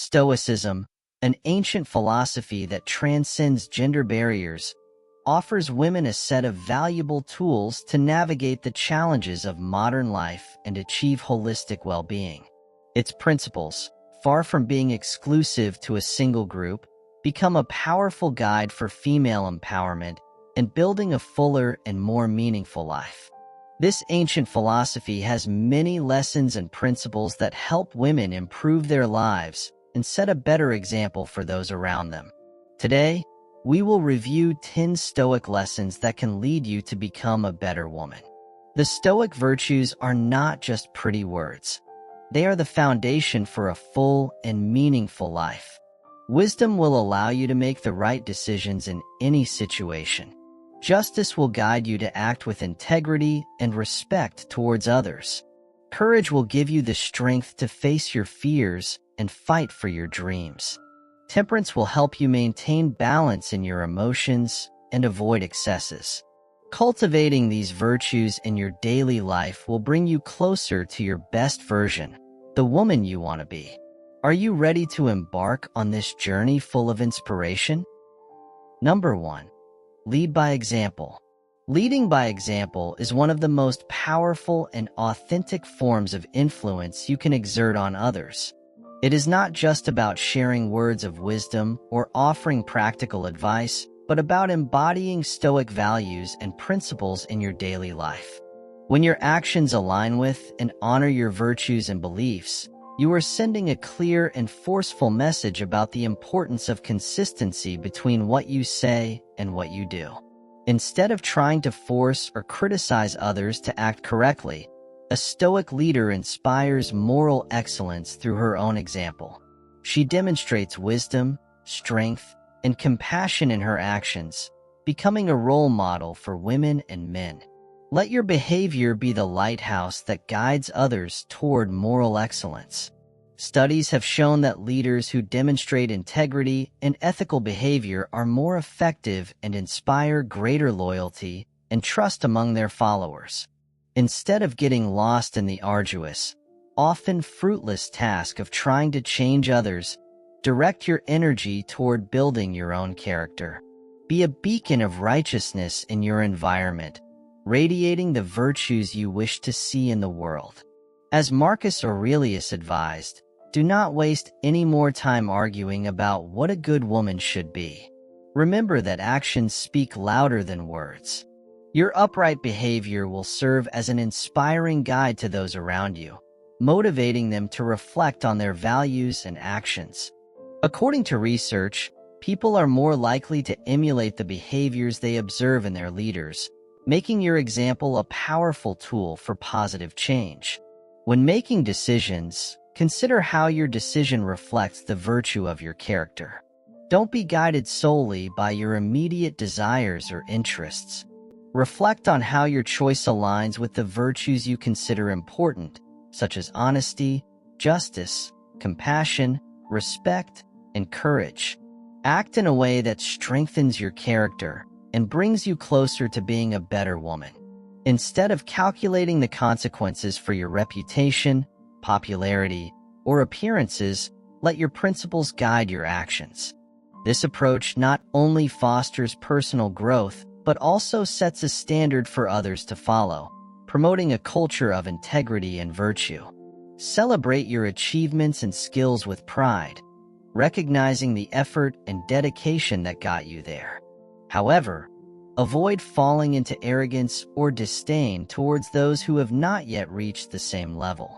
Stoicism, an ancient philosophy that transcends gender barriers, offers women a set of valuable tools to navigate the challenges of modern life and achieve holistic well-being. Its principles, far from being exclusive to a single group, become a powerful guide for female empowerment and building a fuller and more meaningful life. This ancient philosophy has many lessons and principles that help women improve their lives and set a better example for those around them. Today, we will review 10 Stoic lessons that can lead you to become a better woman. The Stoic virtues are not just pretty words. They are the foundation for a full and meaningful life. Wisdom will allow you to make the right decisions in any situation. Justice will guide you to act with integrity and respect towards others. Courage will give you the strength to face your fears and fight for your dreams. Temperance will help you maintain balance in your emotions and avoid excesses. Cultivating these virtues in your daily life will bring you closer to your best version, the woman you want to be. Are you ready to embark on this journey full of inspiration? Number 1. Lead by example. Leading by example is one of the most powerful and authentic forms of influence you can exert on others. It is not just about sharing words of wisdom or offering practical advice, but about embodying Stoic values and principles in your daily life. When your actions align with and honor your virtues and beliefs, you are sending a clear and forceful message about the importance of consistency between what you say and what you do. Instead of trying to force or criticize others to act correctly, a Stoic leader inspires moral excellence through her own example. She demonstrates wisdom, strength, and compassion in her actions, becoming a role model for women and men. Let your behavior be the lighthouse that guides others toward moral excellence. Studies have shown that leaders who demonstrate integrity and ethical behavior are more effective and inspire greater loyalty and trust among their followers. Instead of getting lost in the arduous, often fruitless task of trying to change others, direct your energy toward building your own character. Be a beacon of righteousness in your environment, radiating the virtues you wish to see in the world. As Marcus Aurelius advised, do not waste any more time arguing about what a good woman should be. Remember that actions speak louder than words. Your upright behavior will serve as an inspiring guide to those around you, motivating them to reflect on their values and actions. According to research, people are more likely to emulate the behaviors they observe in their leaders, making your example a powerful tool for positive change. When making decisions, consider how your decision reflects the virtue of your character. Don't be guided solely by your immediate desires or interests. Reflect on how your choice aligns with the virtues you consider important, such as honesty, justice, compassion, respect, and courage. Act in a way that strengthens your character and brings you closer to being a better woman. Instead of calculating the consequences for your reputation, popularity, or appearances, let your principles guide your actions. This approach not only fosters personal growth, but also sets a standard for others to follow, promoting a culture of integrity and virtue. Celebrate your achievements and skills with pride, recognizing the effort and dedication that got you there. However, avoid falling into arrogance or disdain towards those who have not yet reached the same level.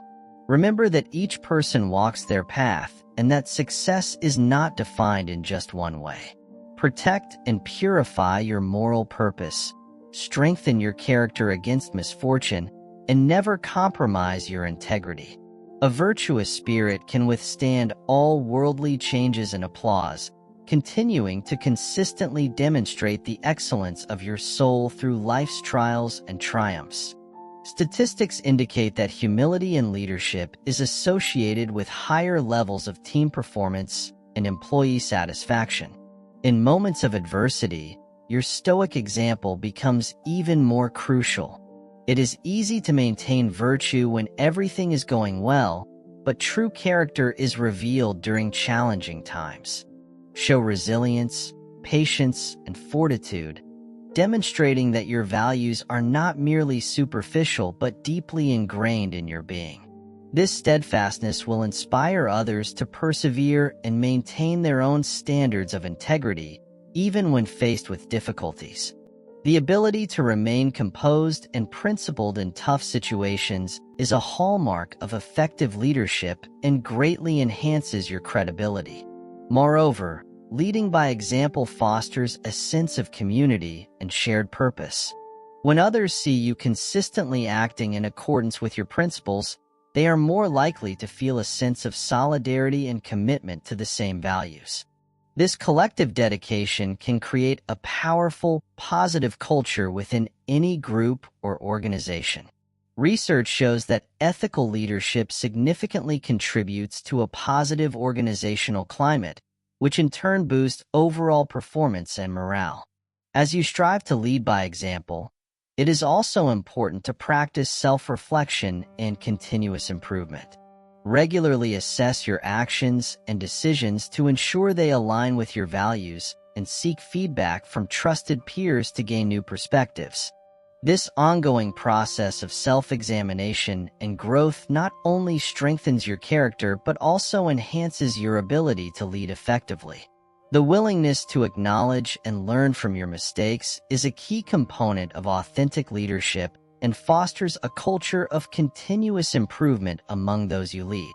Remember that each person walks their path and that success is not defined in just one way. Protect and purify your moral purpose, strengthen your character against misfortune, and never compromise your integrity. A virtuous spirit can withstand all worldly changes and applause, continuing to consistently demonstrate the excellence of your soul through life's trials and triumphs. Statistics indicate that humility in leadership is associated with higher levels of team performance and employee satisfaction. In moments of adversity, your Stoic example becomes even more crucial. It is easy to maintain virtue when everything is going well, but true character is revealed during challenging times. Show resilience, patience, and fortitude, demonstrating that your values are not merely superficial but deeply ingrained in your being. This steadfastness will inspire others to persevere and maintain their own standards of integrity, even when faced with difficulties. The ability to remain composed and principled in tough situations is a hallmark of effective leadership and greatly enhances your credibility. Moreover, leading by example fosters a sense of community and shared purpose. When others see you consistently acting in accordance with your principles, they are more likely to feel a sense of solidarity and commitment to the same values. This collective dedication can create a powerful, positive culture within any group or organization. Research shows that ethical leadership significantly contributes to a positive organizational climate, which in turn boosts overall performance and morale. As you strive to lead by example, it is also important to practice self-reflection and continuous improvement. Regularly assess your actions and decisions to ensure they align with your values and seek feedback from trusted peers to gain new perspectives. This ongoing process of self-examination and growth not only strengthens your character but also enhances your ability to lead effectively. The willingness to acknowledge and learn from your mistakes is a key component of authentic leadership and fosters a culture of continuous improvement among those you lead.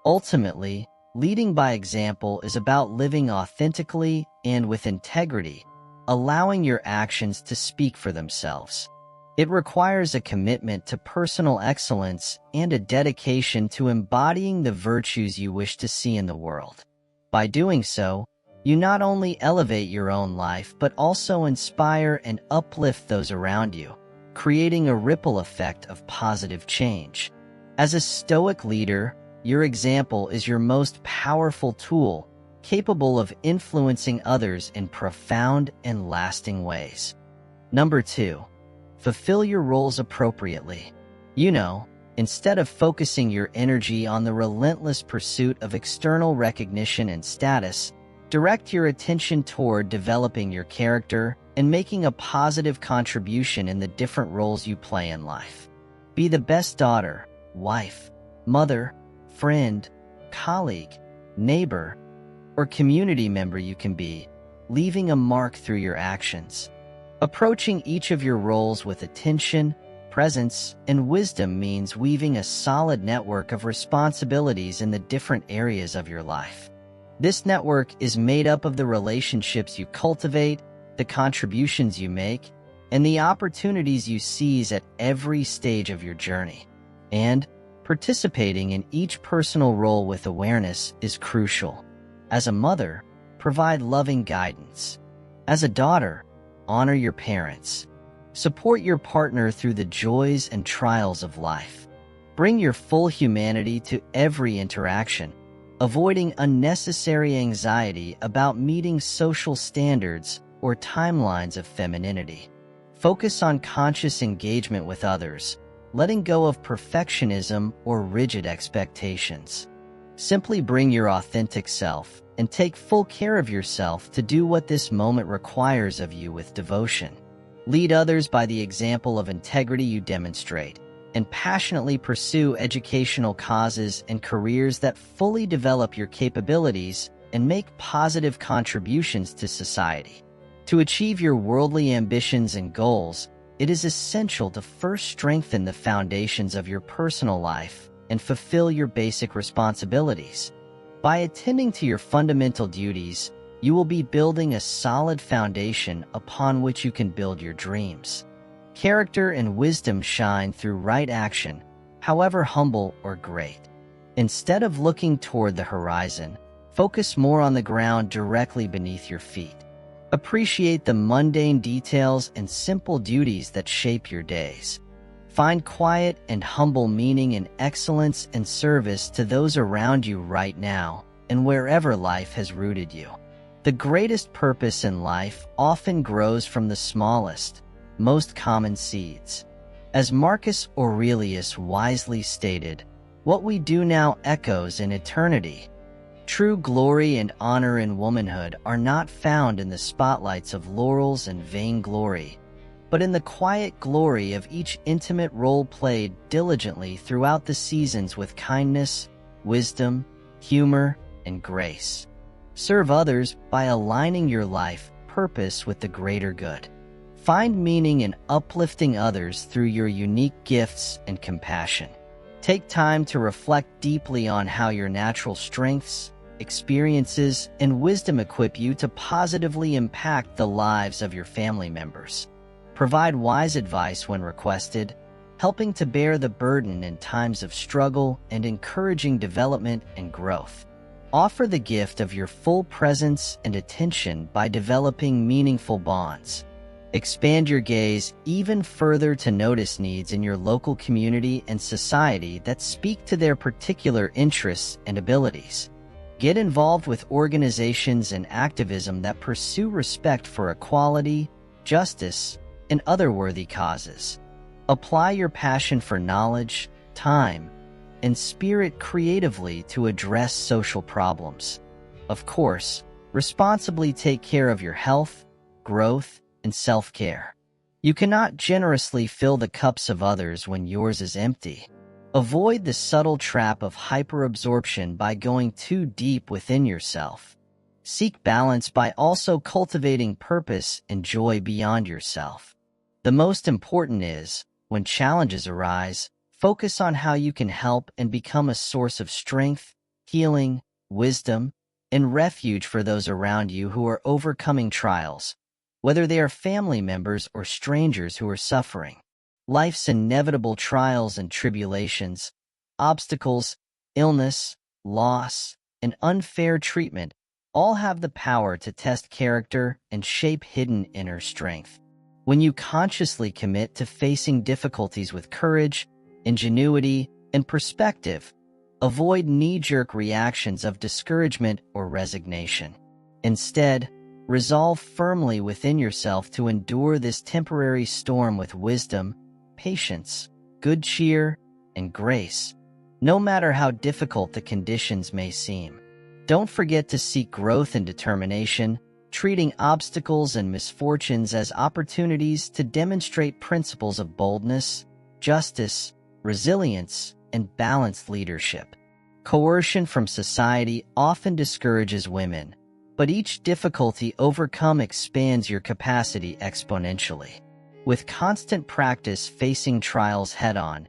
Ultimately, leading by example is about living authentically and with integrity, allowing your actions to speak for themselves. It requires a commitment to personal excellence and a dedication to embodying the virtues you wish to see in the world. By doing so, you not only elevate your own life but also inspire and uplift those around you, creating a ripple effect of positive change. As a Stoic leader, your example is your most powerful tool, capable of influencing others in profound and lasting ways. Number 2. Fulfill your roles appropriately. Instead of focusing your energy on the relentless pursuit of external recognition and status, direct your attention toward developing your character and making a positive contribution in the different roles you play in life. Be the best daughter, wife, mother, friend, colleague, neighbor, or community member you can be, leaving a mark through your actions. Approaching each of your roles with attention, presence, and wisdom means weaving a solid network of responsibilities in the different areas of your life. This network is made up of the relationships you cultivate, the contributions you make, and the opportunities you seize at every stage of your journey. And participating in each personal role with awareness is crucial. As a mother, provide loving guidance. As a daughter, honor your parents. Support your partner through the joys and trials of life. Bring your full humanity to every interaction, avoiding unnecessary anxiety about meeting social standards or timelines of femininity. Focus on conscious engagement with others, letting go of perfectionism or rigid expectations. Simply bring your authentic self and take full care of yourself to do what this moment requires of you with devotion. Lead others by the example of integrity you demonstrate, and passionately pursue educational causes and careers that fully develop your capabilities and make positive contributions to society. To achieve your worldly ambitions and goals, it is essential to first strengthen the foundations of your personal life and fulfill your basic responsibilities. By attending to your fundamental duties, you will be building a solid foundation upon which you can build your dreams. Character and wisdom shine through right action, however humble or great. Instead of looking toward the horizon, focus more on the ground directly beneath your feet. Appreciate the mundane details and simple duties that shape your days. Find quiet and humble meaning in excellence and service to those around you right now and wherever life has rooted you. The greatest purpose in life often grows from the smallest, most common seeds. As Marcus Aurelius wisely stated, What we do now echoes in eternity. True glory and honor in womanhood are not found in the spotlights of laurels and vainglory, but in the quiet glory of each intimate role played diligently throughout the seasons with kindness, wisdom, humor, and grace. Serve others by aligning your life purpose with the greater good. Find meaning in uplifting others through your unique gifts and compassion. Take time to reflect deeply on how your natural strengths, experiences, and wisdom equip you to positively impact the lives of your family members. Provide wise advice when requested, helping to bear the burden in times of struggle and encouraging development and growth. Offer the gift of your full presence and attention by developing meaningful bonds. Expand your gaze even further to notice needs in your local community and society that speak to their particular interests and abilities. Get involved with organizations and activism that pursue respect for equality, justice, and other worthy causes. Apply your passion for knowledge, time, and spirit creatively to address social problems. Of course, responsibly take care of your health, growth, and self-care. You cannot generously fill the cups of others when yours is empty. Avoid the subtle trap of hyperabsorption by going too deep within yourself. Seek balance by also cultivating purpose and joy beyond yourself. The most important is, when challenges arise, focus on how you can help and become a source of strength, healing, wisdom, and refuge for those around you who are overcoming trials, whether they are family members or strangers who are suffering. Life's inevitable trials and tribulations, obstacles, illness, loss, and unfair treatment all have the power to test character and shape hidden inner strength. When you consciously commit to facing difficulties with courage, ingenuity, and perspective, avoid knee-jerk reactions of discouragement or resignation. Instead, resolve firmly within yourself to endure this temporary storm with wisdom, patience, good cheer, and grace, no matter how difficult the conditions may seem. Don't forget to seek growth and determination, treating obstacles and misfortunes as opportunities to demonstrate principles of boldness, justice, resilience, and balanced leadership. Coercion from society often discourages women, but each difficulty overcome expands your capacity exponentially. With constant practice facing trials head-on,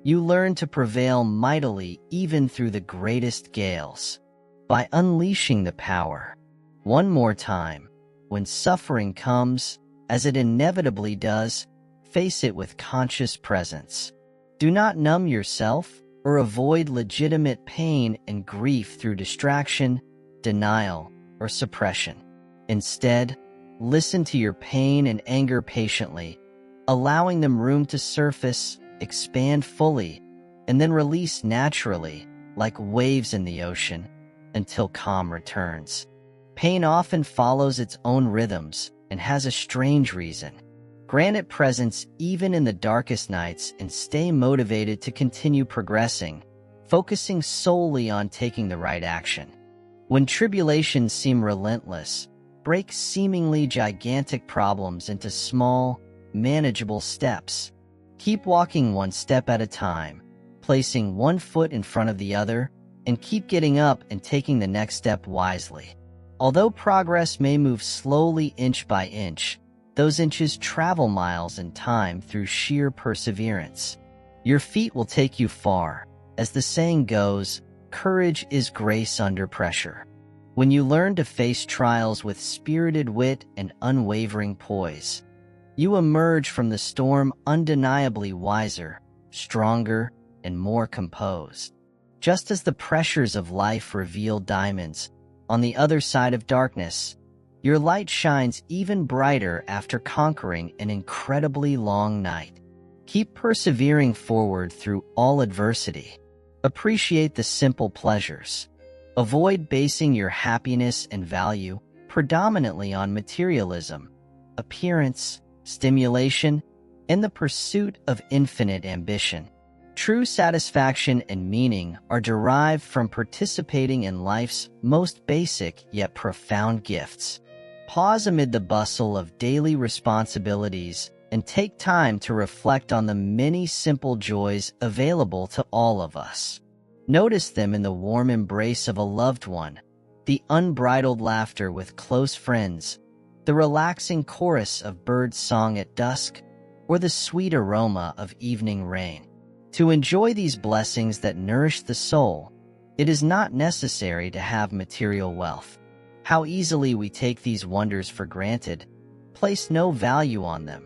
you learn to prevail mightily even through the greatest gales. By unleashing the power, one more time, when suffering comes, as it inevitably does, face it with conscious presence. Do not numb yourself or avoid legitimate pain and grief through distraction, denial, or suppression. Instead, listen to your pain and anger patiently, allowing them room to surface, expand fully, and then release naturally, like waves in the ocean, until calm returns. Pain often follows its own rhythms and has a strange reason. Grant it presence even in the darkest nights and stay motivated to continue progressing, focusing solely on taking the right action. When tribulations seem relentless, break seemingly gigantic problems into small, manageable steps. Keep walking one step at a time, placing one foot in front of the other, and keep getting up and taking the next step wisely. Although progress may move slowly inch by inch, those inches travel miles in time through sheer perseverance. Your feet will take you far. As the saying goes, courage is grace under pressure. When you learn to face trials with spirited wit and unwavering poise, you emerge from the storm undeniably wiser, stronger, and more composed. Just as the pressures of life reveal diamonds, on the other side of darkness, your light shines even brighter after conquering an incredibly long night. Keep persevering forward through all adversity. Appreciate the simple pleasures. Avoid basing your happiness and value predominantly on materialism, appearance, stimulation, and the pursuit of infinite ambition. True satisfaction and meaning are derived from participating in life's most basic yet profound gifts. Pause amid the bustle of daily responsibilities and take time to reflect on the many simple joys available to all of us. Notice them in the warm embrace of a loved one, the unbridled laughter with close friends, the relaxing chorus of bird song at dusk, or the sweet aroma of evening rain. To enjoy these blessings that nourish the soul, it is not necessary to have material wealth. How easily we take these wonders for granted, place no value on them,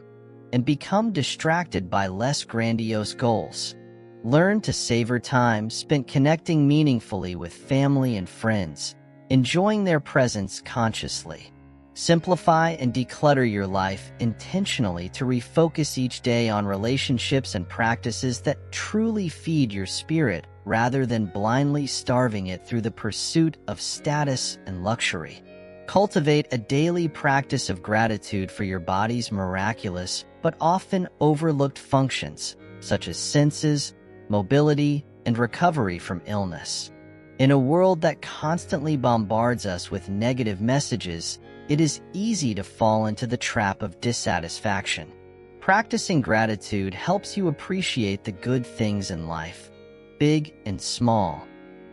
and become distracted by less grandiose goals. Learn to savor time spent connecting meaningfully with family and friends, enjoying their presence consciously. Simplify and declutter your life intentionally to refocus each day on relationships and practices that truly feed your spirit rather than blindly starving it through the pursuit of status and luxury. Cultivate a daily practice of gratitude for your body's miraculous but often overlooked functions, such as senses, mobility, and recovery from illness. In a world that constantly bombards us with negative messages, it is easy to fall into the trap of dissatisfaction. Practicing gratitude helps you appreciate the good things in life, big and small,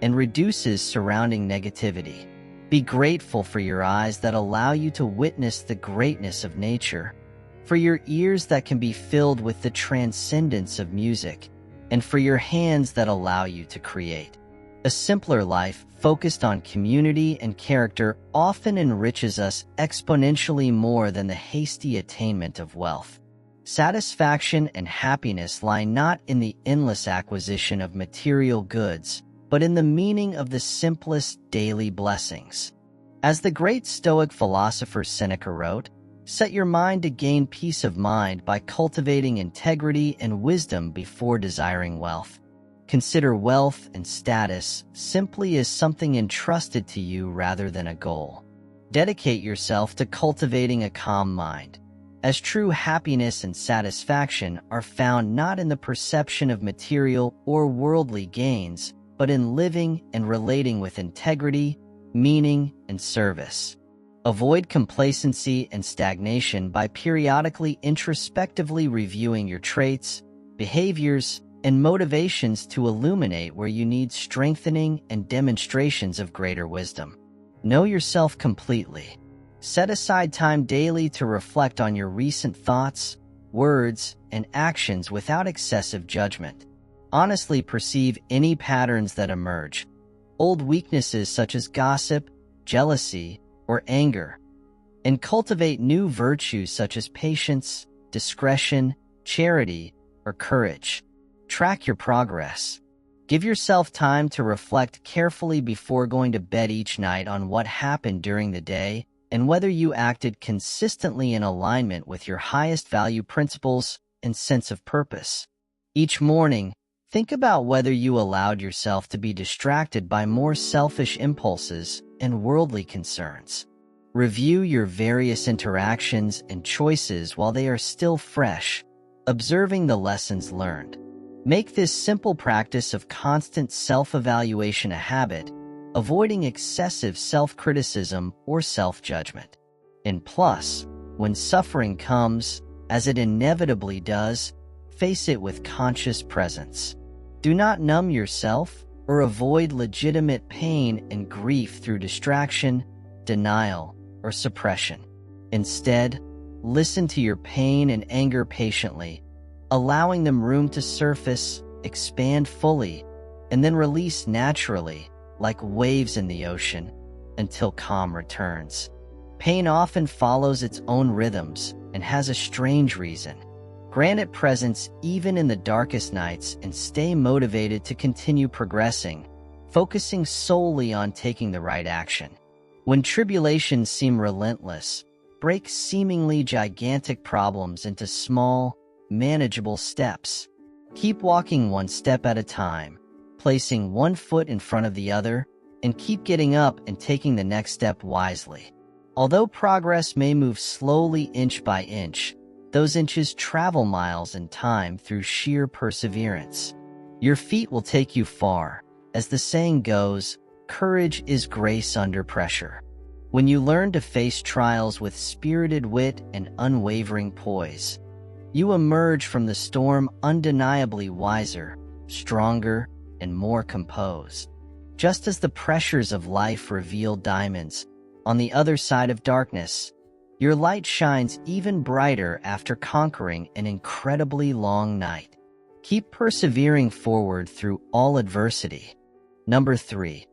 and reduces surrounding negativity. Be grateful for your eyes that allow you to witness the greatness of nature, for your ears that can be filled with the transcendence of music, and for your hands that allow you to create. A simpler life focused on community and character often enriches us exponentially more than the hasty attainment of wealth. Satisfaction and happiness lie not in the endless acquisition of material goods, but in the meaning of the simplest daily blessings. As the great Stoic philosopher Seneca wrote, "Set your mind to gain peace of mind by cultivating integrity and wisdom before desiring wealth." Consider wealth and status simply as something entrusted to you rather than a goal. Dedicate yourself to cultivating a calm mind, as true happiness and satisfaction are found not in the perception of material or worldly gains, but in living and relating with integrity, meaning, and service. Avoid complacency and stagnation by periodically introspectively reviewing your traits, behaviors, and motivations to illuminate where you need strengthening and demonstrations of greater wisdom. Know yourself completely. Set aside time daily to reflect on your recent thoughts, words, and actions without excessive judgment. Honestly perceive any patterns that emerge, old weaknesses such as gossip, jealousy, or anger, and cultivate new virtues such as patience, discretion, charity, or courage. Track your progress. Give yourself time to reflect carefully before going to bed each night on what happened during the day and whether you acted consistently in alignment with your highest value principles and sense of purpose. Each morning, think about whether you allowed yourself to be distracted by more selfish impulses and worldly concerns. Review your various interactions and choices while they are still fresh, observing the lessons learned. Make this simple practice of constant self-evaluation a habit, avoiding excessive self-criticism or self-judgment. And plus, when suffering comes, as it inevitably does, face it with conscious presence. Do not numb yourself or avoid legitimate pain and grief through distraction, denial, or suppression. Instead, listen to your pain and anger patiently, allowing them room to surface, expand fully, and then release naturally, like waves in the ocean, until calm returns. Pain often follows its own rhythms and has a strange reason. Grant it presence even in the darkest nights and stay motivated to continue progressing, focusing solely on taking the right action. When tribulations seem relentless, break seemingly gigantic problems into small, manageable steps. Keep walking one step at a time, placing one foot in front of the other, and keep getting up and taking the next step wisely. Although progress may move slowly inch by inch, those inches travel miles in time through sheer perseverance. Your feet will take you far. As the saying goes, courage is grace under pressure. When you learn to face trials with spirited wit and unwavering poise, you emerge from the storm undeniably wiser, stronger, and more composed. Just as the pressures of life reveal diamonds, on the other side of darkness, your light shines even brighter after conquering an incredibly long night. Keep persevering forward through all adversity. Number 3.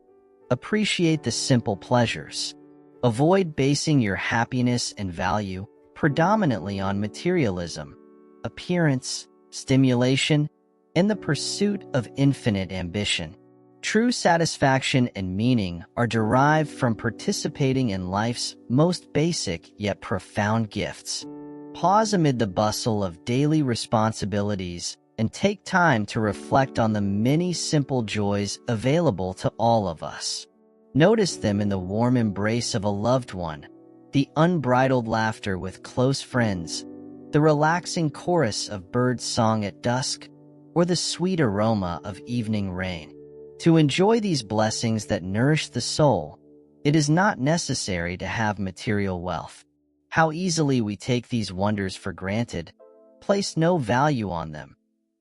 Appreciate the simple pleasures. Avoid basing your happiness and value predominantly on materialism, appearance, stimulation, and the pursuit of infinite ambition. True satisfaction and meaning are derived from participating in life's most basic yet profound gifts. Pause amid the bustle of daily responsibilities and take time to reflect on the many simple joys available to all of us. Notice them in the warm embrace of a loved one, the unbridled laughter with close friends, the relaxing chorus of bird song at dusk, or the sweet aroma of evening rain. To enjoy these blessings that nourish the soul, it is not necessary to have material wealth. How easily we take these wonders for granted, place no value on them,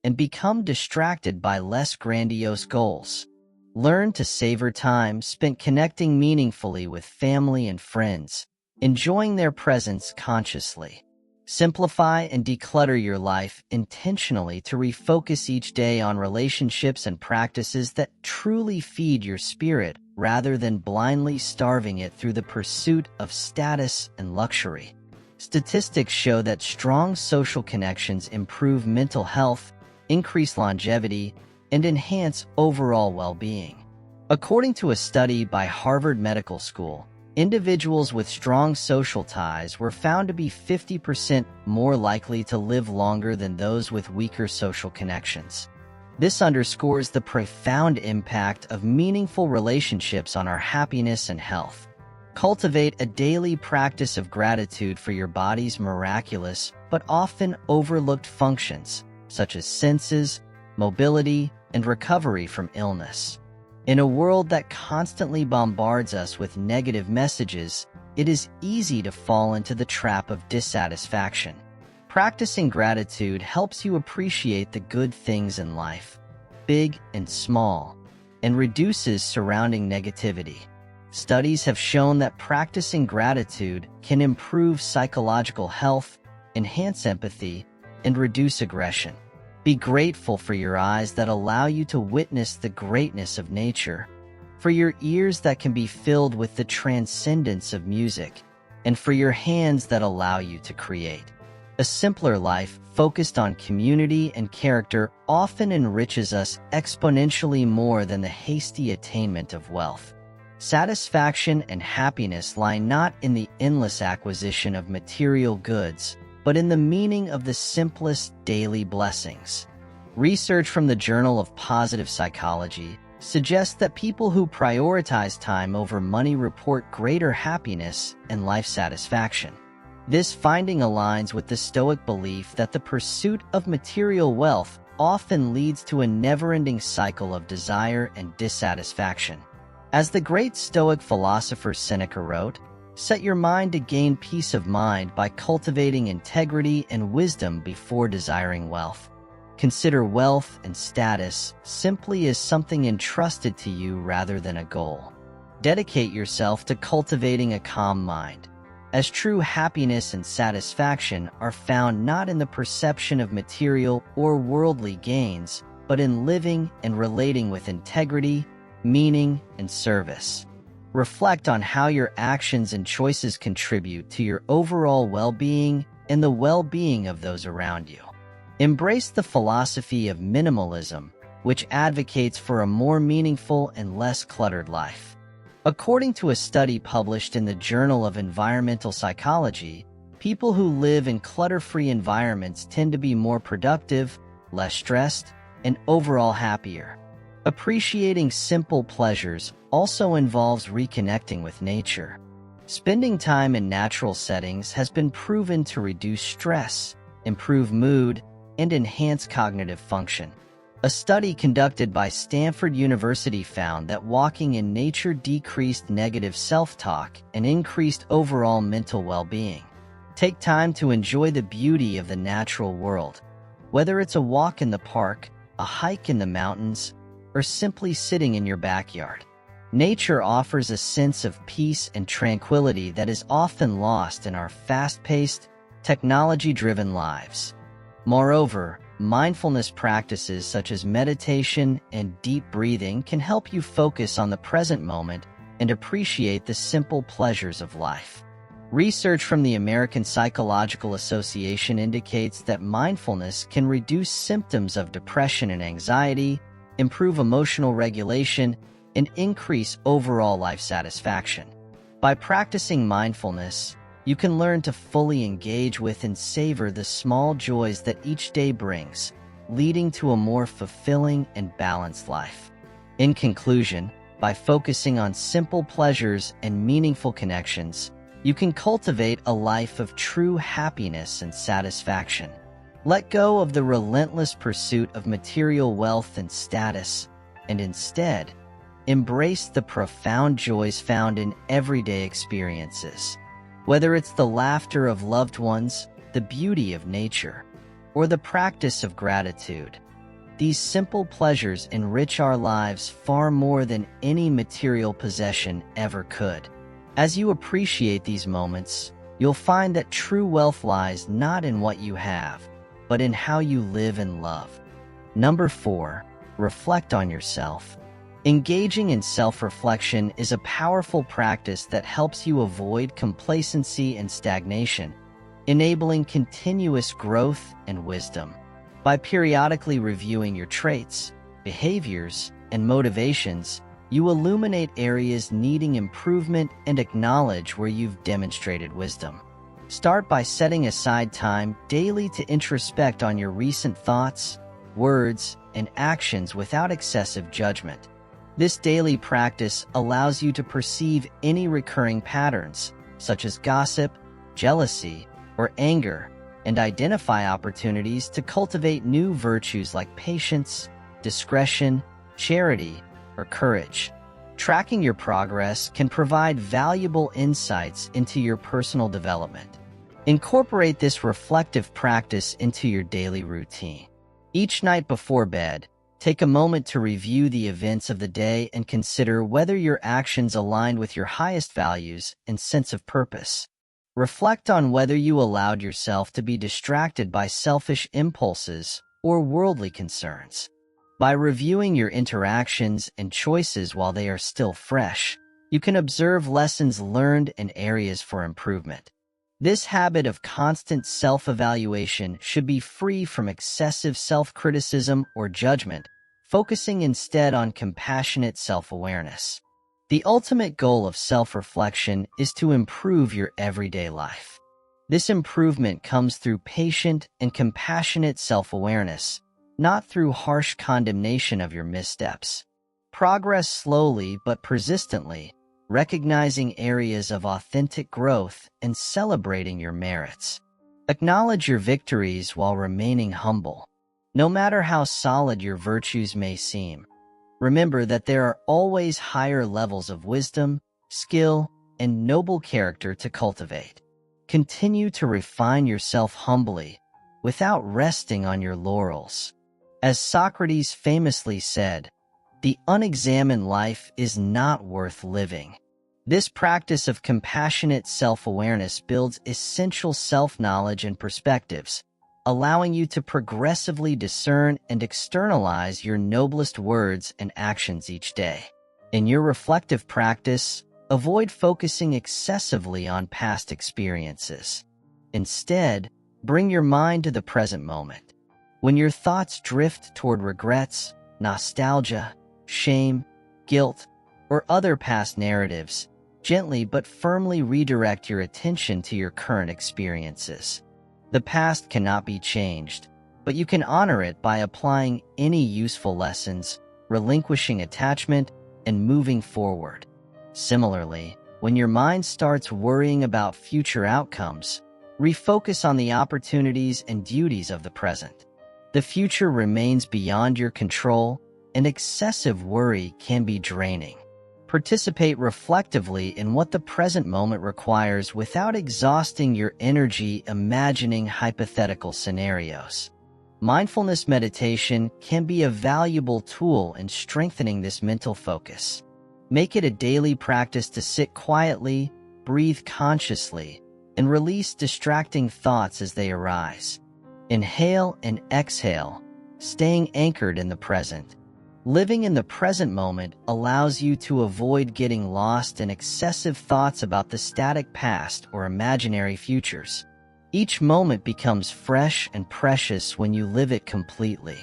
and become distracted by less grandiose goals. Learn to savor time spent connecting meaningfully with family and friends, enjoying their presence consciously. Simplify and declutter your life intentionally to refocus each day on relationships and practices that truly feed your spirit rather than blindly starving it through the pursuit of status and luxury. Statistics show that strong social connections improve mental health, increase longevity, and enhance overall well-being. According to a study by Harvard Medical School, individuals with strong social ties were found to be 50% more likely to live longer than those with weaker social connections. This underscores the profound impact of meaningful relationships on our happiness and health. Cultivate a daily practice of gratitude for your body's miraculous but often overlooked functions, such as senses, mobility, and recovery from illness. In a world that constantly bombards us with negative messages, it is easy to fall into the trap of dissatisfaction. Practicing gratitude helps you appreciate the good things in life, big and small, and reduces surrounding negativity. Studies have shown that practicing gratitude can improve psychological health, enhance empathy, and reduce aggression. Be grateful for your eyes that allow you to witness the greatness of nature, for your ears that can be filled with the transcendence of music, and for your hands that allow you to create. A simpler life focused on community and character often enriches us exponentially more than the hasty attainment of wealth. Satisfaction and happiness lie not in the endless acquisition of material goods, but in the meaning of the simplest daily blessings. Research from the Journal of Positive Psychology suggests that people who prioritize time over money report greater happiness and life satisfaction. This finding aligns with the Stoic belief that the pursuit of material wealth often leads to a never-ending cycle of desire and dissatisfaction. As the great Stoic philosopher Seneca wrote, "Set your mind to gain peace of mind by cultivating integrity and wisdom before desiring wealth." Consider wealth and status simply as something entrusted to you rather than a goal. Dedicate yourself to cultivating a calm mind, as true happiness and satisfaction are found not in the perception of material or worldly gains, but in living and relating with integrity, meaning, and service. Reflect on how your actions and choices contribute to your overall well-being and the well-being of those around you. Embrace the philosophy of minimalism, which advocates for a more meaningful and less cluttered life. According to a study published in the Journal of Environmental Psychology, people who live in clutter-free environments tend to be more productive, less stressed, and overall happier. Appreciating simple pleasures also involves reconnecting with nature. Spending time in natural settings has been proven to reduce stress, improve mood, and enhance cognitive function. A study conducted by Stanford University found that walking in nature decreased negative self-talk and increased overall mental well-being. Take time to enjoy the beauty of the natural world. Whether it's a walk in the park, a hike in the mountains, or simply sitting in your backyard, nature offers a sense of peace and tranquility that is often lost in our fast-paced, technology-driven lives. Moreover, mindfulness practices such as meditation and deep breathing can help you focus on the present moment and appreciate the simple pleasures of life. Research from the American Psychological Association indicates that mindfulness can reduce symptoms of depression and anxiety, improve emotional regulation, and increase overall life satisfaction. By practicing mindfulness, you can learn to fully engage with and savor the small joys that each day brings, leading to a more fulfilling and balanced life. In conclusion, by focusing on simple pleasures and meaningful connections, you can cultivate a life of true happiness and satisfaction. Let go of the relentless pursuit of material wealth and status, and instead, embrace the profound joys found in everyday experiences. Whether it's the laughter of loved ones, the beauty of nature, or the practice of gratitude, these simple pleasures enrich our lives far more than any material possession ever could. As you appreciate these moments, you'll find that true wealth lies not in what you have, but in how you live and love. Number 4, reflect on yourself. Engaging in self-reflection is a powerful practice that helps you avoid complacency and stagnation, enabling continuous growth and wisdom. By periodically reviewing your traits, behaviors, and motivations, you illuminate areas needing improvement and acknowledge where you've demonstrated wisdom. Start by setting aside time daily to introspect on your recent thoughts, words, and actions without excessive judgment. This daily practice allows you to perceive any recurring patterns, such as gossip, jealousy, or anger, and identify opportunities to cultivate new virtues like patience, discretion, charity, or courage. Tracking your progress can provide valuable insights into your personal development. Incorporate this reflective practice into your daily routine. Each night before bed, take a moment to review the events of the day and consider whether your actions align with your highest values and sense of purpose. Reflect on whether you allowed yourself to be distracted by selfish impulses or worldly concerns. By reviewing your interactions and choices while they are still fresh, you can observe lessons learned and areas for improvement. This habit of constant self-evaluation should be free from excessive self-criticism or judgment, focusing instead on compassionate self-awareness. The ultimate goal of self-reflection is to improve your everyday life. This improvement comes through patient and compassionate self-awareness, not through harsh condemnation of your missteps. Progress slowly but persistently, recognizing areas of authentic growth and celebrating your merits. Acknowledge your victories while remaining humble. No matter how solid your virtues may seem, remember that there are always higher levels of wisdom, skill, and noble character to cultivate. Continue to refine yourself humbly, without resting on your laurels. As Socrates famously said, "The unexamined life is not worth living." This practice of compassionate self-awareness builds essential self-knowledge and perspectives, allowing you to progressively discern and externalize your noblest words and actions each day. In your reflective practice, avoid focusing excessively on past experiences. Instead, bring your mind to the present moment. When your thoughts drift toward regrets, nostalgia, shame, guilt, or other past narratives, gently but firmly redirect your attention to your current experiences. The past cannot be changed, but you can honor it by applying any useful lessons, relinquishing attachment, and moving forward. Similarly, when your mind starts worrying about future outcomes, refocus on the opportunities and duties of the present. The future remains beyond your control, and excessive worry can be draining. Participate reflectively in what the present moment requires without exhausting your energy imagining hypothetical scenarios. Mindfulness meditation can be a valuable tool in strengthening this mental focus. Make it a daily practice to sit quietly, breathe consciously, and release distracting thoughts as they arise. Inhale and exhale, staying anchored in the present. Living in the present moment allows you to avoid getting lost in excessive thoughts about the static past or imaginary futures. Each moment becomes fresh and precious when you live it completely.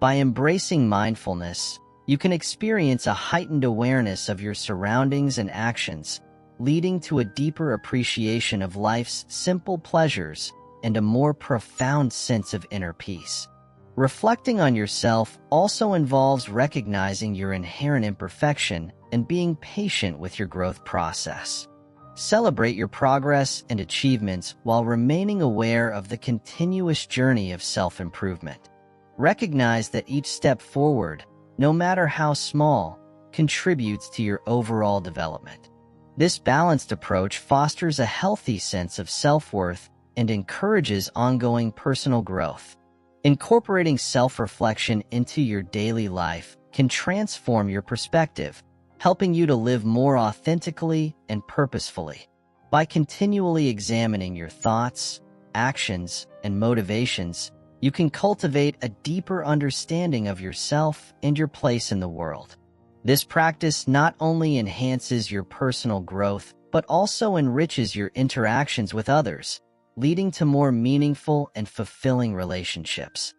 By embracing mindfulness, you can experience a heightened awareness of your surroundings and actions, leading to a deeper appreciation of life's simple pleasures and a more profound sense of inner peace. Reflecting on yourself also involves recognizing your inherent imperfection and being patient with your growth process. Celebrate your progress and achievements while remaining aware of the continuous journey of self-improvement. Recognize that each step forward, no matter how small, contributes to your overall development. This balanced approach fosters a healthy sense of self-worth and encourages ongoing personal growth. Incorporating self-reflection into your daily life can transform your perspective, helping you to live more authentically and purposefully. By continually examining your thoughts, actions, and motivations, you can cultivate a deeper understanding of yourself and your place in the world. This practice not only enhances your personal growth, but also enriches your interactions with others, leading to more meaningful and fulfilling relationships.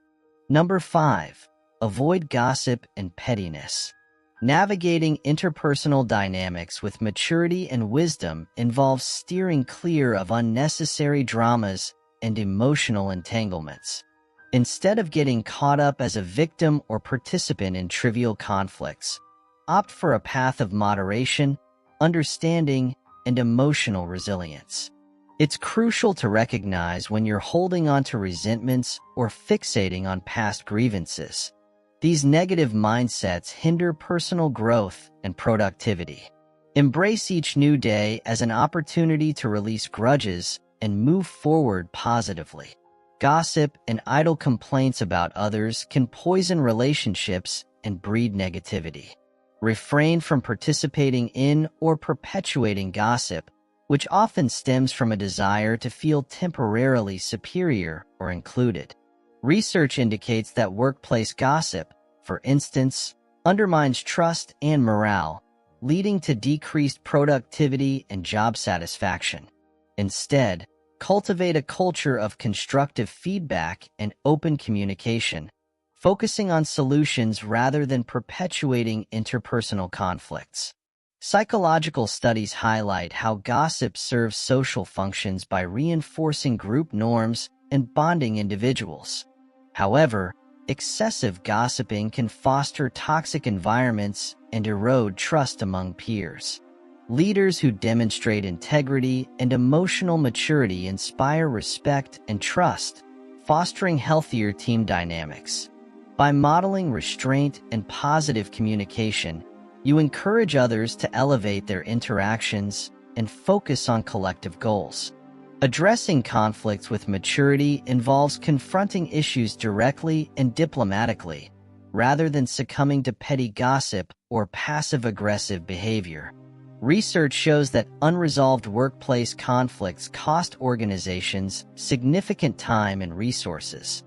Number 5. Avoid gossip and pettiness. Navigating interpersonal dynamics with maturity and wisdom involves steering clear of unnecessary dramas and emotional entanglements. Instead of getting caught up as a victim or participant in trivial conflicts, opt for a path of moderation, understanding, and emotional resilience. It's crucial to recognize when you're holding on to resentments or fixating on past grievances. These negative mindsets hinder personal growth and productivity. Embrace each new day as an opportunity to release grudges and move forward positively. Gossip and idle complaints about others can poison relationships and breed negativity. Refrain from participating in or perpetuating gossip, which often stems from a desire to feel temporarily superior or included. Research indicates that workplace gossip, for instance, undermines trust and morale, leading to decreased productivity and job satisfaction. Instead, cultivate a culture of constructive feedback and open communication, focusing on solutions rather than perpetuating interpersonal conflicts. Psychological studies highlight how gossip serves social functions by reinforcing group norms and bonding individuals. However, excessive gossiping can foster toxic environments and erode trust among peers. Leaders who demonstrate integrity and emotional maturity inspire respect and trust, fostering healthier team dynamics. By modeling restraint and positive communication, you encourage others to elevate their interactions and focus on collective goals. Addressing conflicts with maturity involves confronting issues directly and diplomatically, rather than succumbing to petty gossip or passive-aggressive behavior. Research shows that unresolved workplace conflicts cost organizations significant time and resources.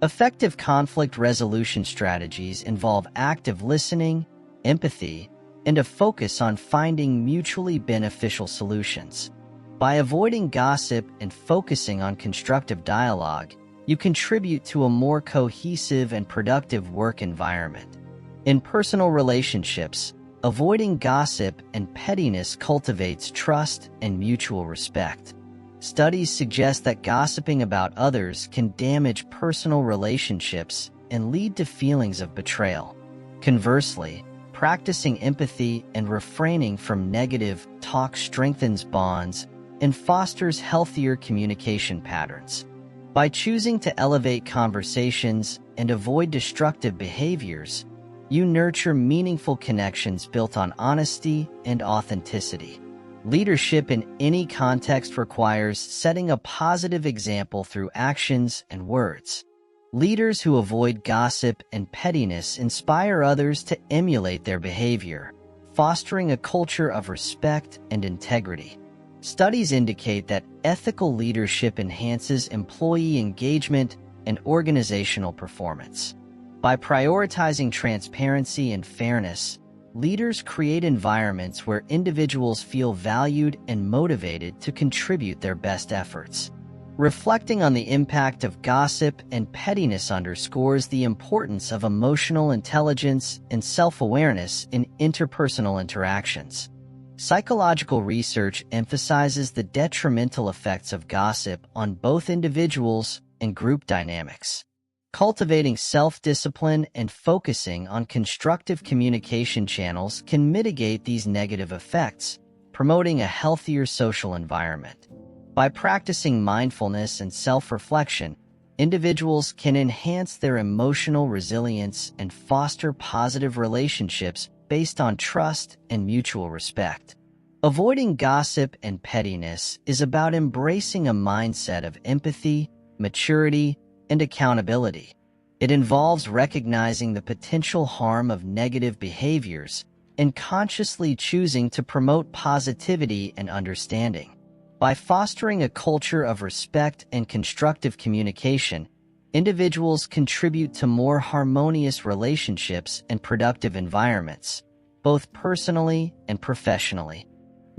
Effective conflict resolution strategies involve active listening, empathy, and a focus on finding mutually beneficial solutions. By avoiding gossip and focusing on constructive dialogue, you contribute to a more cohesive and productive work environment. In personal relationships, avoiding gossip and pettiness cultivates trust and mutual respect. Studies suggest that gossiping about others can damage personal relationships and lead to feelings of betrayal. Conversely, practicing empathy and refraining from negative talk strengthens bonds and fosters healthier communication patterns. By choosing to elevate conversations and avoid destructive behaviors, you nurture meaningful connections built on honesty and authenticity. Leadership in any context requires setting a positive example through actions and words. Leaders who avoid gossip and pettiness inspire others to emulate their behavior, fostering a culture of respect and integrity. Studies indicate that ethical leadership enhances employee engagement and organizational performance. By prioritizing transparency and fairness, leaders create environments where individuals feel valued and motivated to contribute their best efforts. Reflecting on the impact of gossip and pettiness underscores the importance of emotional intelligence and self-awareness in interpersonal interactions. Psychological research emphasizes the detrimental effects of gossip on both individuals and group dynamics. Cultivating self-discipline and focusing on constructive communication channels can mitigate these negative effects, promoting a healthier social environment. By practicing mindfulness and self-reflection, individuals can enhance their emotional resilience and foster positive relationships based on trust and mutual respect. Avoiding gossip and pettiness is about embracing a mindset of empathy, maturity, and accountability. It involves recognizing the potential harm of negative behaviors and consciously choosing to promote positivity and understanding. By fostering a culture of respect and constructive communication, individuals contribute to more harmonious relationships and productive environments, both personally and professionally.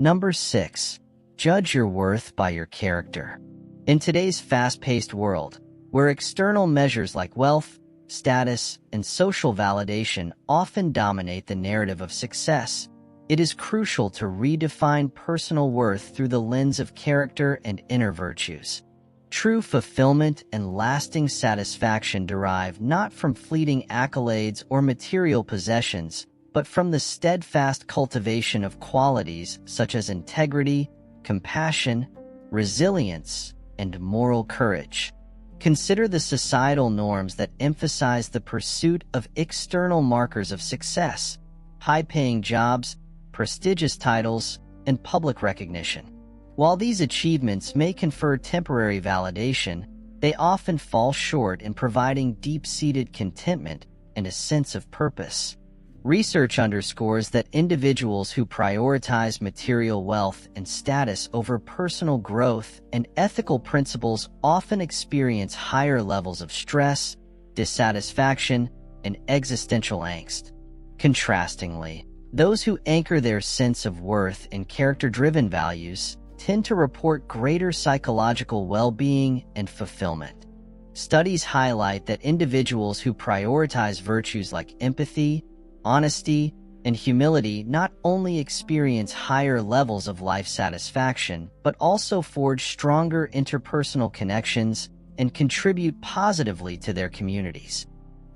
Number 6. Judge your worth by your character. In today's fast-paced world, where external measures like wealth, status, and social validation often dominate the narrative of success, it is crucial to redefine personal worth through the lens of character and inner virtues. True fulfillment and lasting satisfaction derive not from fleeting accolades or material possessions, but from the steadfast cultivation of qualities such as integrity, compassion, resilience, and moral courage. Consider the societal norms that emphasize the pursuit of external markers of success: high-paying jobs, prestigious titles, and public recognition. While these achievements may confer temporary validation, they often fall short in providing deep-seated contentment and a sense of purpose. Research underscores that individuals who prioritize material wealth and status over personal growth and ethical principles often experience higher levels of stress, dissatisfaction, and existential angst. Contrastingly, those who anchor their sense of worth in character-driven values tend to report greater psychological well-being and fulfillment. Studies highlight that individuals who prioritize virtues like empathy, honesty, and humility not only experience higher levels of life satisfaction, but also forge stronger interpersonal connections and contribute positively to their communities.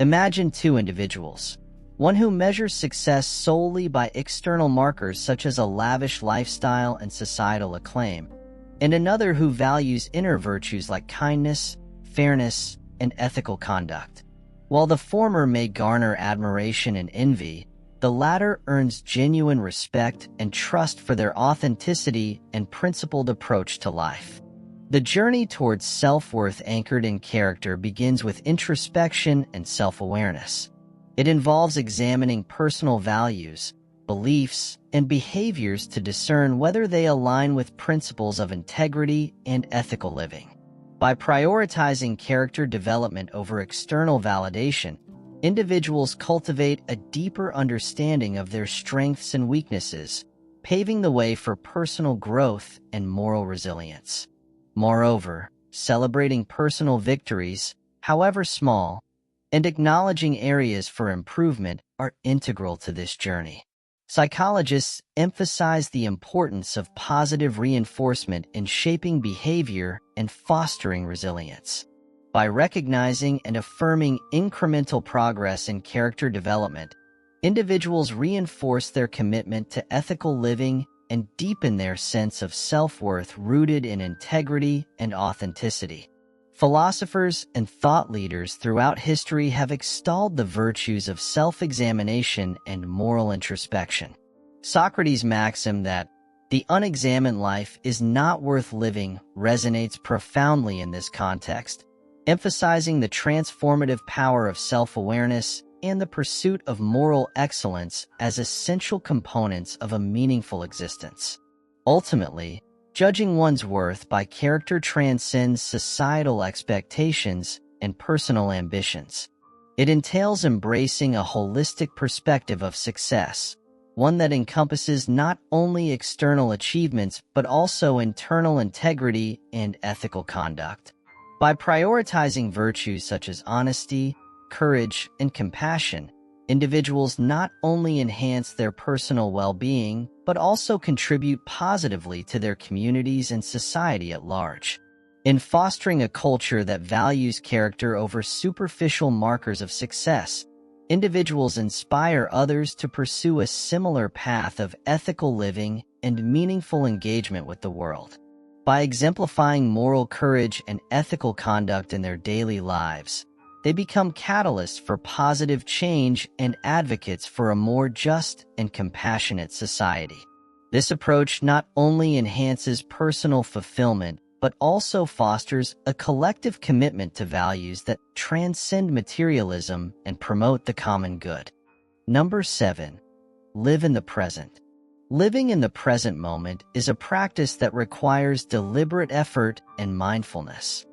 Imagine two individuals, one who measures success solely by external markers such as a lavish lifestyle and societal acclaim, and another who values inner virtues like kindness, fairness, and ethical conduct. While the former may garner admiration and envy, the latter earns genuine respect and trust for their authenticity and principled approach to life. The journey towards self-worth anchored in character begins with introspection and self-awareness. It involves examining personal values, beliefs, and behaviors to discern whether they align with principles of integrity and ethical living. By prioritizing character development over external validation, individuals cultivate a deeper understanding of their strengths and weaknesses, paving the way for personal growth and moral resilience. Moreover, celebrating personal victories, however small, and acknowledging areas for improvement are integral to this journey. Psychologists emphasize the importance of positive reinforcement in shaping behavior and fostering resilience. By recognizing and affirming incremental progress in character development, individuals reinforce their commitment to ethical living and deepen their sense of self-worth rooted in integrity and authenticity. Philosophers and thought leaders throughout history have extolled the virtues of self-examination and moral introspection. Socrates' maxim that the unexamined life is not worth living resonates profoundly in this context, emphasizing the transformative power of self-awareness and the pursuit of moral excellence as essential components of a meaningful existence. Ultimately, judging one's worth by character transcends societal expectations and personal ambitions. It entails embracing a holistic perspective of success, one that encompasses not only external achievements but also internal integrity and ethical conduct. By prioritizing virtues such as honesty, courage, and compassion, individuals not only enhance their personal well-being but also contribute positively to their communities and society at large. In fostering a culture that values character over superficial markers of success, individuals inspire others to pursue a similar path of ethical living and meaningful engagement with the world. By exemplifying moral courage and ethical conduct in their daily lives, they become catalysts for positive change and advocates for a more just and compassionate society. This approach not only enhances personal fulfillment, but also fosters a collective commitment to values that transcend materialism and promote the common good. Number 7. Live in the present. Living in the present moment is a practice that requires deliberate effort and mindfulness.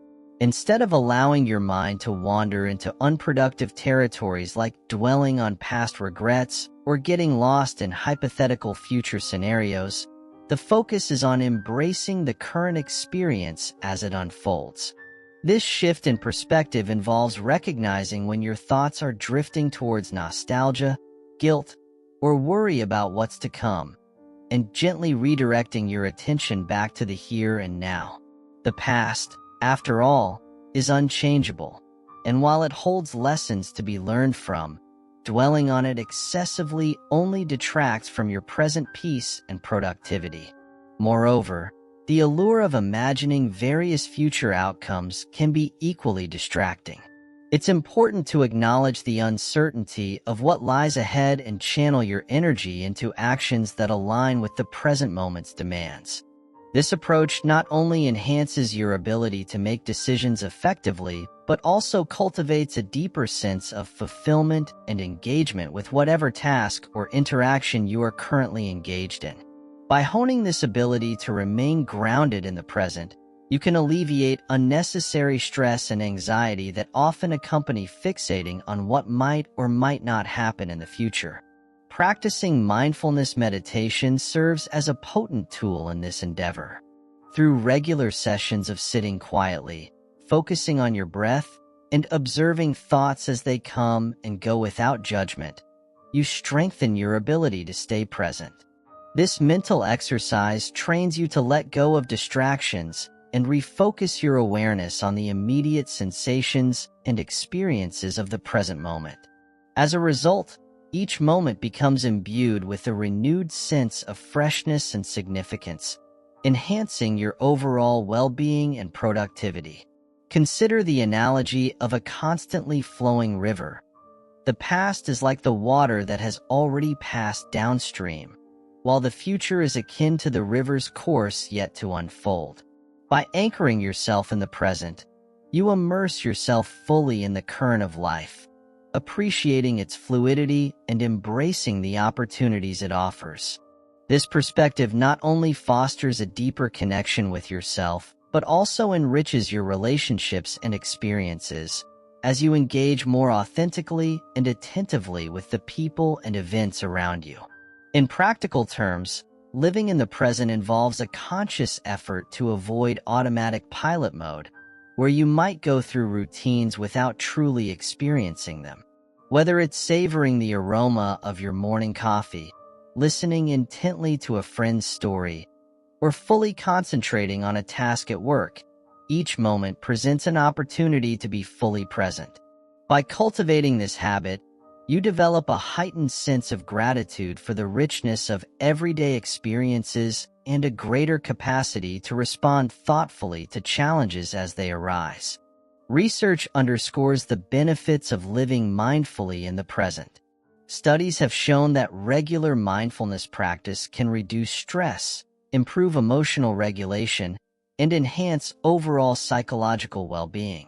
Instead of allowing your mind to wander into unproductive territories like dwelling on past regrets or getting lost in hypothetical future scenarios, the focus is on embracing the current experience as it unfolds. This shift in perspective involves recognizing when your thoughts are drifting towards nostalgia, guilt, or worry about what's to come, and gently redirecting your attention back to the here and now. The past, after all, is unchangeable, and while it holds lessons to be learned from, dwelling on it excessively only detracts from your present peace and productivity. Moreover, the allure of imagining various future outcomes can be equally distracting. It's important to acknowledge the uncertainty of what lies ahead and channel your energy into actions that align with the present moment's demands. This approach not only enhances your ability to make decisions effectively, but also cultivates a deeper sense of fulfillment and engagement with whatever task or interaction you are currently engaged in. By honing this ability to remain grounded in the present, you can alleviate unnecessary stress and anxiety that often accompany fixating on what might or might not happen in the future. Practicing mindfulness meditation serves as a potent tool in this endeavor. Through regular sessions of sitting quietly, focusing on your breath, and observing thoughts as they come and go without judgment, you strengthen your ability to stay present. This mental exercise trains you to let go of distractions and refocus your awareness on the immediate sensations and experiences of the present moment. As a result, each moment becomes imbued with a renewed sense of freshness and significance, enhancing your overall well-being and productivity. Consider the analogy of a constantly flowing river. The past is like the water that has already passed downstream, while the future is akin to the river's course yet to unfold. By anchoring yourself in the present, you immerse yourself fully in the current of life, appreciating its fluidity and embracing the opportunities it offers. This perspective not only fosters a deeper connection with yourself, but also enriches your relationships and experiences as you engage more authentically and attentively with the people and events around you. In practical terms, living in the present involves a conscious effort to avoid automatic pilot mode, where you might go through routines without truly experiencing them. Whether it's savoring the aroma of your morning coffee, listening intently to a friend's story, or fully concentrating on a task at work, each moment presents an opportunity to be fully present. By cultivating this habit, you develop a heightened sense of gratitude for the richness of everyday experiences and a greater capacity to respond thoughtfully to challenges as they arise. Research underscores the benefits of living mindfully in the present. Studies have shown that regular mindfulness practice can reduce stress, improve emotional regulation, and enhance overall psychological well-being.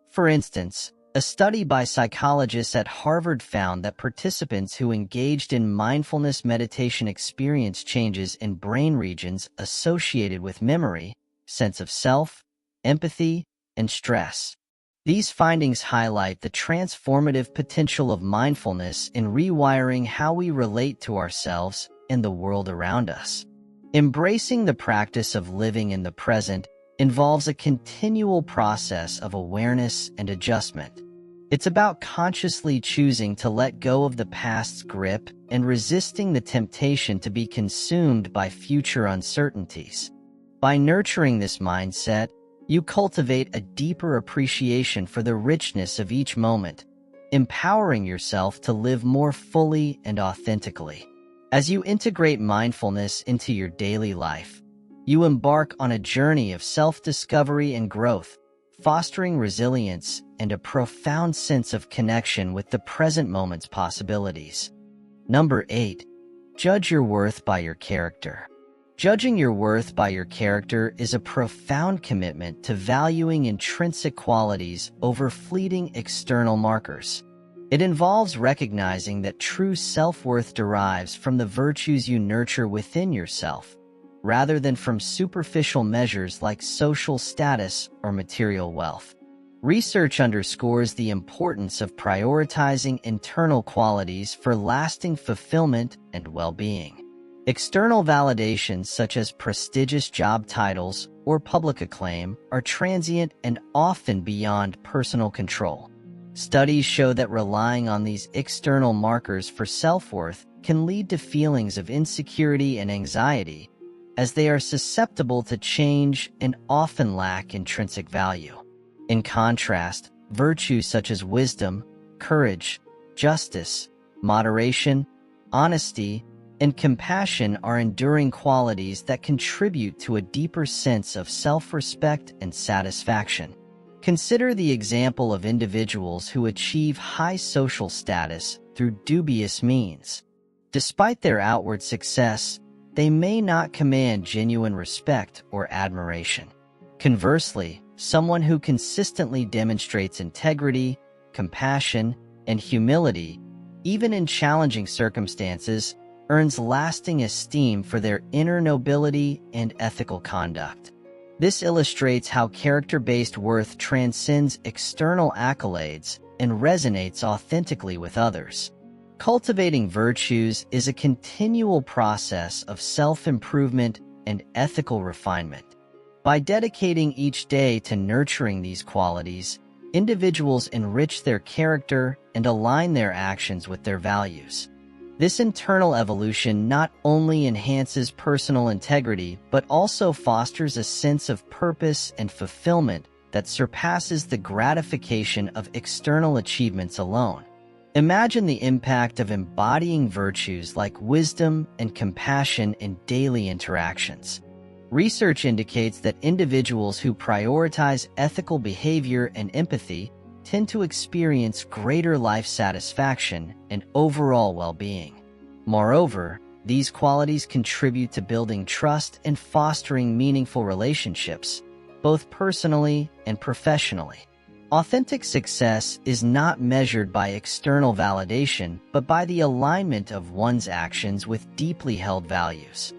For instance, a study by psychologists at Harvard found that participants who engaged in mindfulness meditation experienced changes in brain regions associated with memory, sense of self, empathy, and stress. These findings highlight the transformative potential of mindfulness in rewiring how we relate to ourselves and the world around us. Embracing the practice of living in the present involves a continual process of awareness and adjustment. It's about consciously choosing to let go of the past's grip and resisting the temptation to be consumed by future uncertainties. By nurturing this mindset, you cultivate a deeper appreciation for the richness of each moment, empowering yourself to live more fully and authentically. As you integrate mindfulness into your daily life, you embark on a journey of self-discovery and growth, fostering resilience and a profound sense of connection with the present moment's possibilities. Number 8. Judge your worth by your character. Judging your worth by your character is a profound commitment to valuing intrinsic qualities over fleeting external markers. It involves recognizing that true self-worth derives from the virtues you nurture within yourself, rather than from superficial measures like social status or material wealth. Research underscores the importance of prioritizing internal qualities for lasting fulfillment and well-being. External validations such as prestigious job titles or public acclaim are transient and often beyond personal control. Studies show that relying on these external markers for self-worth can lead to feelings of insecurity and anxiety, as they are susceptible to change and often lack intrinsic value. In contrast, virtues such as wisdom, courage, justice, moderation, honesty, and compassion are enduring qualities that contribute to a deeper sense of self-respect and satisfaction. Consider the example of individuals who achieve high social status through dubious means. Despite their outward success, they may not command genuine respect or admiration. Conversely, someone who consistently demonstrates integrity, compassion, and humility, even in challenging circumstances, earns lasting esteem for their inner nobility and ethical conduct. This illustrates how character-based worth transcends external accolades and resonates authentically with others. Cultivating virtues is a continual process of self-improvement and ethical refinement. By dedicating each day to nurturing these qualities, individuals enrich their character and align their actions with their values. This internal evolution not only enhances personal integrity but also fosters a sense of purpose and fulfillment that surpasses the gratification of external achievements alone. Imagine the impact of embodying virtues like wisdom and compassion in daily interactions. Research indicates that individuals who prioritize ethical behavior and empathy tend to experience greater life satisfaction and overall well-being. Moreover, these qualities contribute to building trust and fostering meaningful relationships, both personally and professionally. Authentic success is not measured by external validation, but by the alignment of one's actions with deeply held values.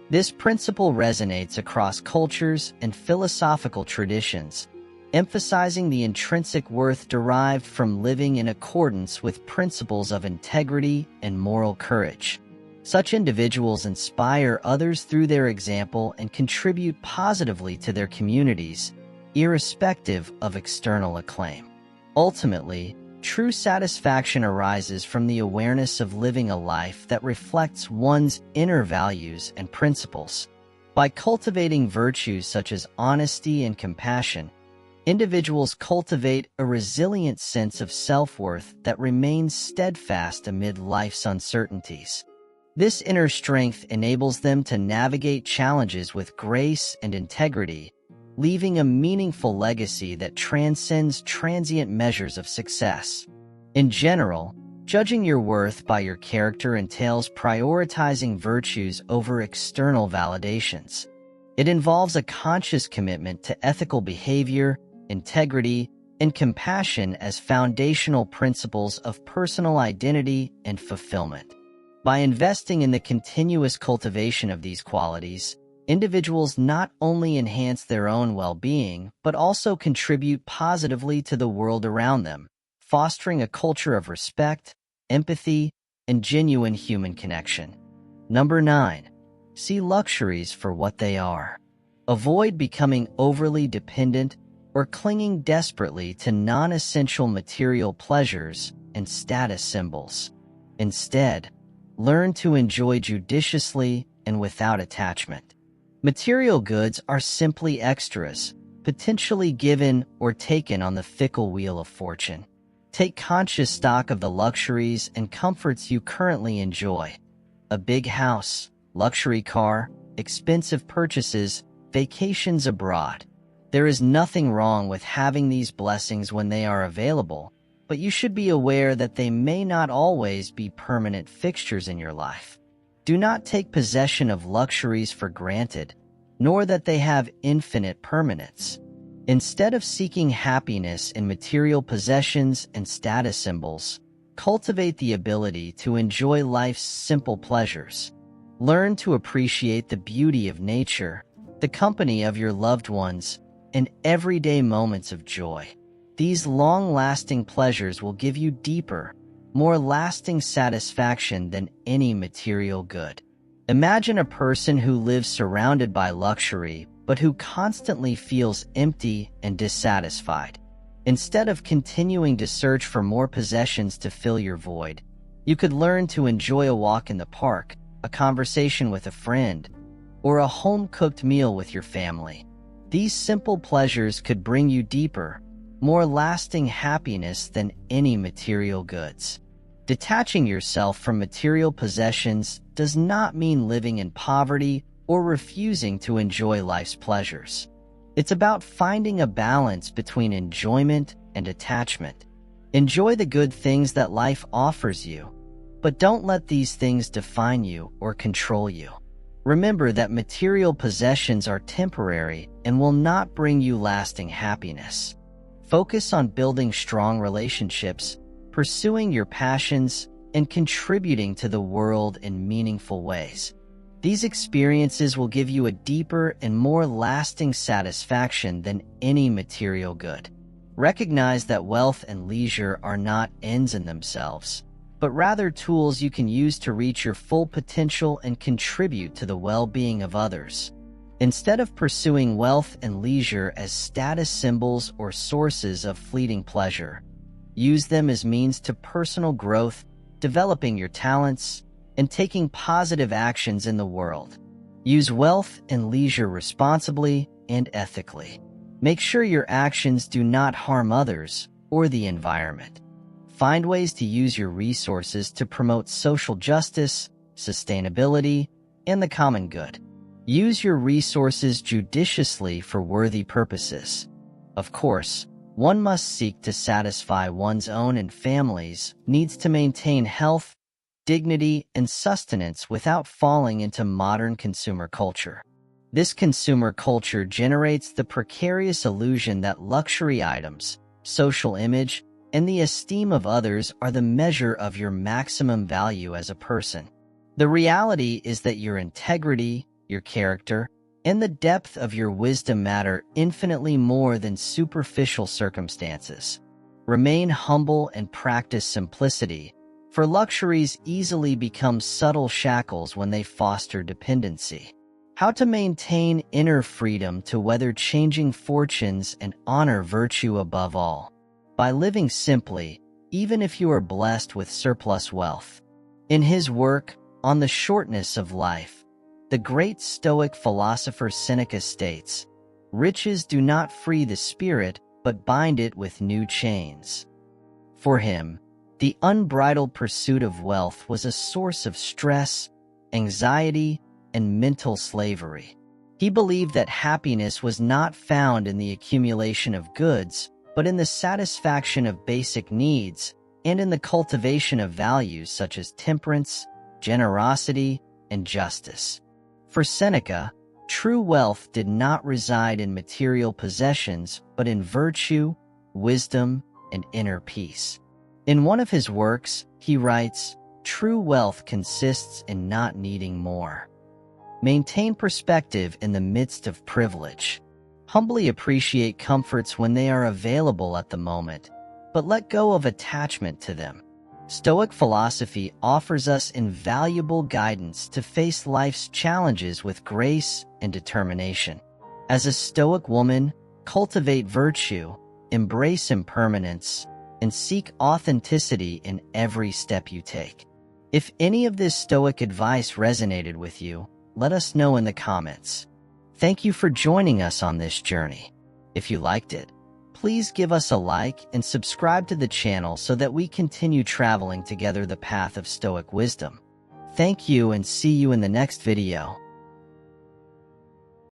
This principle resonates across cultures and philosophical traditions, emphasizing the intrinsic worth derived from living in accordance with principles of integrity and moral courage. Such individuals inspire others through their example and contribute positively to their communities, irrespective of external acclaim. Ultimately, true satisfaction arises from the awareness of living a life that reflects one's inner values and principles. By cultivating virtues such as honesty and compassion, individuals cultivate a resilient sense of self-worth that remains steadfast amid life's uncertainties. This inner strength enables them to navigate challenges with grace and integrity, leaving a meaningful legacy that transcends transient measures of success. In general, judging your worth by your character entails prioritizing virtues over external validations. It involves a conscious commitment to ethical behavior, integrity, and compassion as foundational principles of personal identity and fulfillment. By investing in the continuous cultivation of these qualities, individuals not only enhance their own well-being, but also contribute positively to the world around them, fostering a culture of respect, empathy, and genuine human connection. Number 9. See luxuries for what they are. Avoid becoming overly dependent or clinging desperately to non-essential material pleasures and status symbols. Instead, learn to enjoy judiciously and without attachment. Material goods are simply extras, potentially given or taken on the fickle wheel of fortune. Take conscious stock of the luxuries and comforts you currently enjoy. A big house, luxury car, expensive purchases, vacations abroad. There is nothing wrong with having these blessings when they are available, but you should be aware that they may not always be permanent fixtures in your life. Do not take possession of luxuries for granted, nor that they have infinite permanence. Instead of seeking happiness in material possessions and status symbols, cultivate the ability to enjoy life's simple pleasures. Learn to appreciate the beauty of nature, the company of your loved ones, and everyday moments of joy. These long-lasting pleasures will give you deeper, more lasting satisfaction than any material good. Imagine a person who lives surrounded by luxury, but who constantly feels empty and dissatisfied. Instead of continuing to search for more possessions to fill your void, you could learn to enjoy a walk in the park, a conversation with a friend, or a home-cooked meal with your family. These simple pleasures could bring you deeper, more lasting happiness than any material goods. Detaching yourself from material possessions does not mean living in poverty or refusing to enjoy life's pleasures. It's about finding a balance between enjoyment and attachment. Enjoy the good things that life offers you, but don't let these things define you or control you. Remember that material possessions are temporary and will not bring you lasting happiness. Focus on building strong relationships, pursuing your passions, and contributing to the world in meaningful ways. These experiences will give you a deeper and more lasting satisfaction than any material good. Recognize that wealth and leisure are not ends in themselves, but rather tools you can use to reach your full potential and contribute to the well-being of others. Instead of pursuing wealth and leisure as status symbols or sources of fleeting pleasure, use them as means to personal growth, developing your talents, and taking positive actions in the world. Use wealth and leisure responsibly and ethically. Make sure your actions do not harm others or the environment. Find ways to use your resources to promote social justice, sustainability, and the common good. Use your resources judiciously for worthy purposes. Of course, one must seek to satisfy one's own and family's needs to maintain health, dignity, and sustenance without falling into modern consumer culture. This consumer culture generates the precarious illusion that luxury items, social image, and the esteem of others are the measure of your maximum value as a person. The reality is that your integrity, your character, and the depth of your wisdom matter infinitely more than superficial circumstances. Remain humble and practice simplicity, for luxuries easily become subtle shackles when they foster dependency. How to maintain inner freedom to weather changing fortunes and honor virtue above all. By living simply, even if you are blessed with surplus wealth. In his work, On the Shortness of Life, the great Stoic philosopher Seneca states, "Riches do not free the spirit, but bind it with new chains." For him, the unbridled pursuit of wealth was a source of stress, anxiety, and mental slavery. He believed that happiness was not found in the accumulation of goods, but in the satisfaction of basic needs and in the cultivation of values such as temperance, generosity, and justice. For Seneca, true wealth did not reside in material possessions, but in virtue, wisdom, and inner peace. In one of his works, he writes, "True wealth consists in not needing more. Maintain perspective in the midst of privilege. Humbly appreciate comforts when they are available at the moment, but let go of attachment to them." Stoic philosophy offers us invaluable guidance to face life's challenges with grace and determination. As a Stoic woman, cultivate virtue, embrace impermanence, and seek authenticity in every step you take. If any of this Stoic advice resonated with you, let us know in the comments. Thank you for joining us on this journey. If you liked it, please give us a like and subscribe to the channel so that we continue traveling together the path of Stoic wisdom. Thank you and see you in the next video.